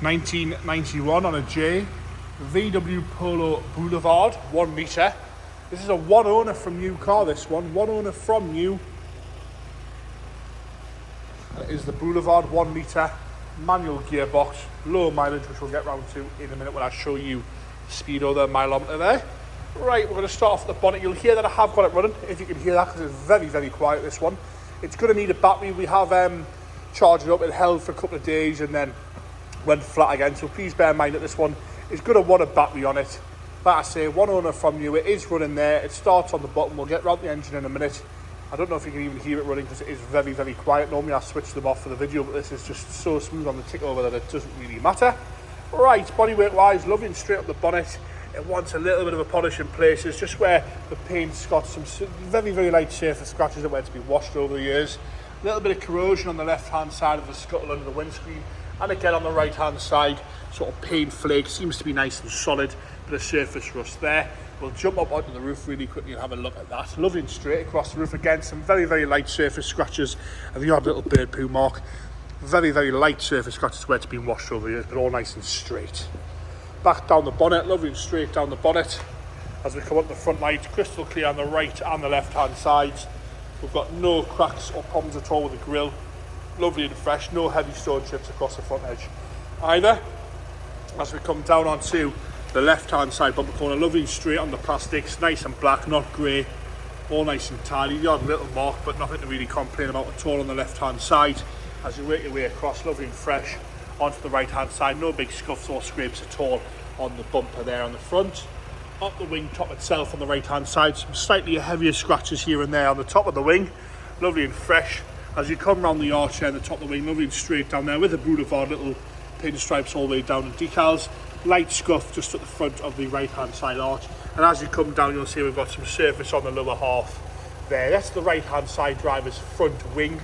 1991 on a J. VW Polo Boulevard, 1 metre. This is a one owner from new car, this one. One owner from new. That is the Boulevard, 1 metre. Manual gearbox, low mileage, which we'll get round to in a minute when I show you the speedo, the mileometer there. Right, we're going to start off the bonnet. You'll hear that I have got it running, if you can hear that, because it's very, very quiet, this one. It's going to need a battery. We have charged it up. It held for a couple of days and then went flat again. So please bear in mind that this one is going to want a battery on it. Like I say, one owner from new. It is running there. It starts on the bottom. We'll get round the engine in a minute. I don't know if you can even hear it running because it is very, very quiet. Normally I switch them off for the video, but this is just so smooth on the tick over that it doesn't really matter. Right, bodywork wise, lovely and straight up the bonnet. It wants a little bit of a polish in places, just where the paint's got some very, very light surface scratches that where it's been washed over the years. A little bit of corrosion on the left-hand side of the scuttle under the windscreen. And again on the right-hand side, sort of paint flake, seems to be nice and solid. Bit of surface rust there. We'll jump up onto the roof really quickly and have a look at that. Lovely and straight across the roof again, some very, very light surface scratches and the odd little bird poo mark. Very, very light surface scratches where it's been washed over the years, but all nice and straight. Back down the bonnet, lovely and straight down the bonnet. As we come up the front light, crystal clear on the right and the left hand sides. We've got no cracks or problems at all with the grille. Lovely and fresh, no heavy stone chips across the front edge either. As we come down onto the left hand side bumper corner, lovely and straight on the plastics, nice and black, not grey, all nice and tidy. The odd little mark, but nothing to really complain about at all on the left hand side. As you work your way across, lovely and fresh onto the right hand side, no big scuffs or scrapes at all on the bumper there on the front. Up the wing top itself on the right hand side, some slightly heavier scratches here and there on the top of the wing, lovely and fresh. As you come round the arch there on the top of the wing, lovely and straight down there with the Boulevard little pinstripes all the way down and decals. Light scuff just at the front of the right hand side arch, and as you come down you'll see we've got some surface on the lower half there. That's the right hand side driver's front wing.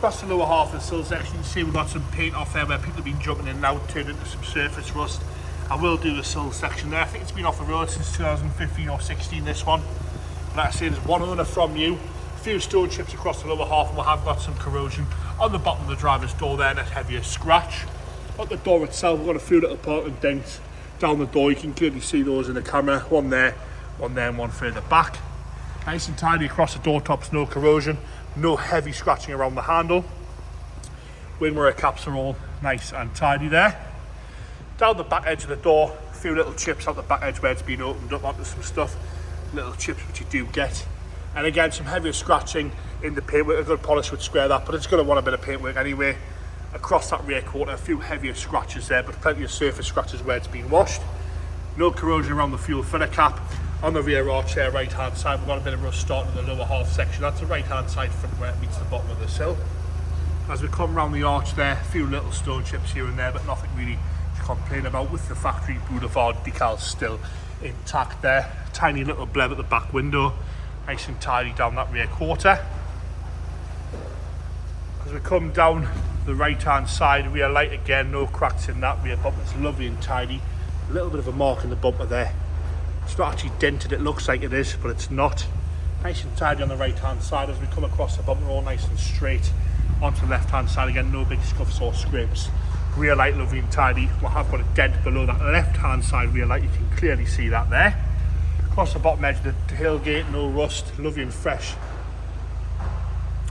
That's the lower half of the sill section. You can see we've got some paint off there where people have been jumping in and out, turned into some surface rust. I will do the sill section there. I think it's been off the road since 2015 or 16, this one. Like I say, there's one owner from new. A few stone chips across the lower half, and we have got some corrosion on the bottom of the driver's door there, and a heavier scratch. At the door itself, we've got a few little parking dents down the door. You can clearly see those in the camera. One there and one further back. Nice and tidy across the door tops, no corrosion, no heavy scratching around the handle. Windmirror caps are all nice and tidy there. Down the back edge of the door, a few little chips out the back edge where it's been opened up onto some stuff. Little chips which you do get. And again, some heavier scratching in the paintwork. A good polish would square that, but it's going to want a bit of paintwork anyway. Across that rear quarter, a few heavier scratches there, but plenty of surface scratches where it's been washed. No corrosion around the fuel filler cap. On the rear arch there, right hand side, we've got a bit of rust starting in the lower half section. That's the right hand side front where it meets the bottom of the sill. As we come around the arch there, a few little stone chips here and there, but nothing really to complain about, with the factory Boulevard decals still intact there. Tiny little bleb at the back window, nice and tidy down that rear quarter. As we come down the right hand side, rear light again, no cracks in that rear bumper, it's lovely and tidy. A little bit of a mark in the bumper there. It's not actually dented, it looks like it is, but it's not. Nice and tidy on the right hand side. As we come across the bumper, all nice and straight. Onto the left hand side again, no big scuffs or scrapes. Rear light lovely and tidy. We have got a dent below that left hand side rear light, you can clearly see that there. Across the bottom edge of the tailgate, no rust, lovely and fresh.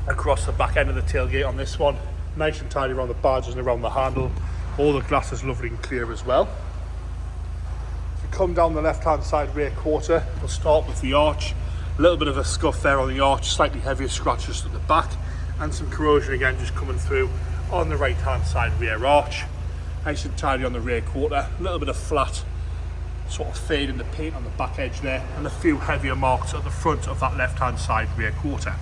Across the back end of the tailgate on this one, nice and tidy around the badges and around the handle. All the glass is lovely and clear as well. If we come down the left hand side rear quarter, we'll start with the arch. A little bit of a scuff there on the arch, slightly heavier scratches at the back, and some corrosion again just coming through on the right hand side rear arch. Nice and tidy on the rear quarter, a little bit of flat sort of fade in the paint on the back edge there, and a few heavier marks at the front of that left hand side rear quarter.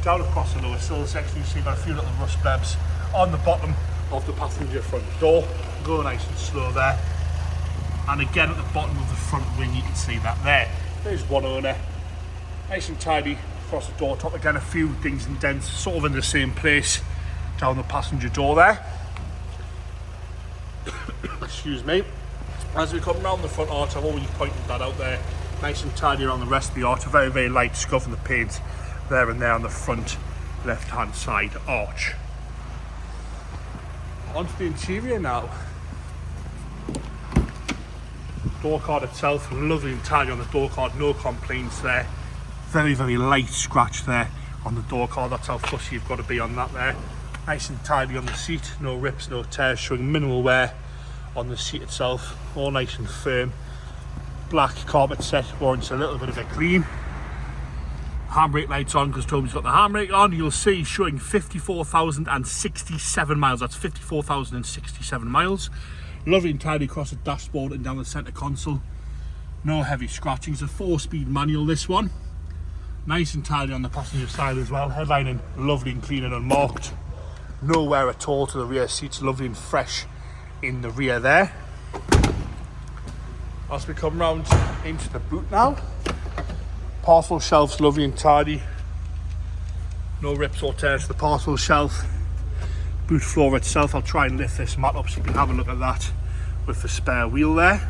Down across the lower sill section, you see got a few little rust blebs on the bottom of the passenger front door. Go nice and slow there. And again at the bottom of the front wing, you can see that there. There's one owner. Nice and tidy across the door top. Again, a few dings and dents sort of in the same place down the passenger door there. Excuse me. As we come round the front arch, I've already pointed that out there. Nice and tidy around the rest of the arch. A very, very light scuff in the paint there and there on the front left hand side arch. Onto the interior now. Door card itself, lovely and tidy on the door card, no complaints there. Very, very light scratch there on the door card, that's how fussy you've got to be on that there. Nice and tidy on the seat, no rips, no tears, showing minimal wear on the seat itself, all nice and firm. Black carpet set, warrants a little bit of a clean. Handbrake lights on because Toby's got the handbrake on. You'll see showing 54,067 miles, that's 54,067 miles. Lovely and tidy across the dashboard and down the centre console. No heavy scratching. It's a 4-speed manual, this one. Nice and tidy on the passenger side as well. Headlining lovely and clean and unmarked. No wear at all to the rear seats. Lovely and fresh in the rear there. As we come round into the boot now. Parcel shelves lovely and tidy. No rips or tears to the parcel shelf. Boot floor itself, I'll try and lift this mat up so you can have a look at that with the spare wheel there.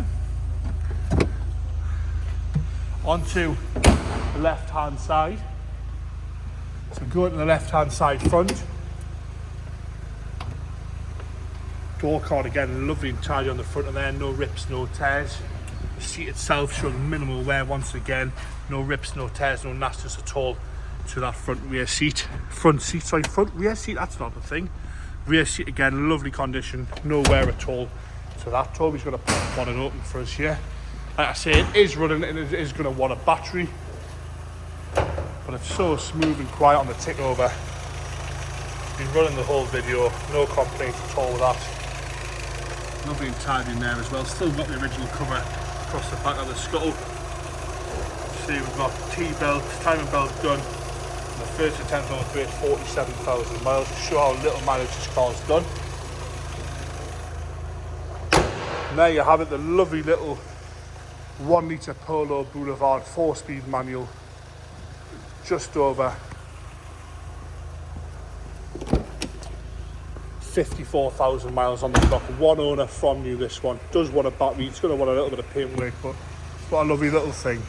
Onto the left hand side. So going to the left hand side front. Door card again, lovely and tidy on the front of there, no rips, no tears. The seat itself showing minimal wear once again, no rips, no tears, no nastiness at all to that front rear seat. Front rear seat, that's not the thing. Rear seat again, lovely condition, no wear at all to that. Toby's going to pop the bonnet open for us here. Like I say, it is running and it is going to want a battery, but it's so smooth and quiet on the tick over. Been running the whole video, no complaints at all with that. Lovely and tidy in there as well. Still got the original cover across the back of the scuttle. See, we've got T-belt, timing belt done. The first attempt on the way, 47,000 miles to show how little mileage this car's done. And there you have it, the lovely little 1 litre Polo Boulevard 4-speed manual. Just over 54,000 miles on the clock. One owner from new, this one. Does want a battery, it's going to want a little bit of paintwork, but what a lovely little thing.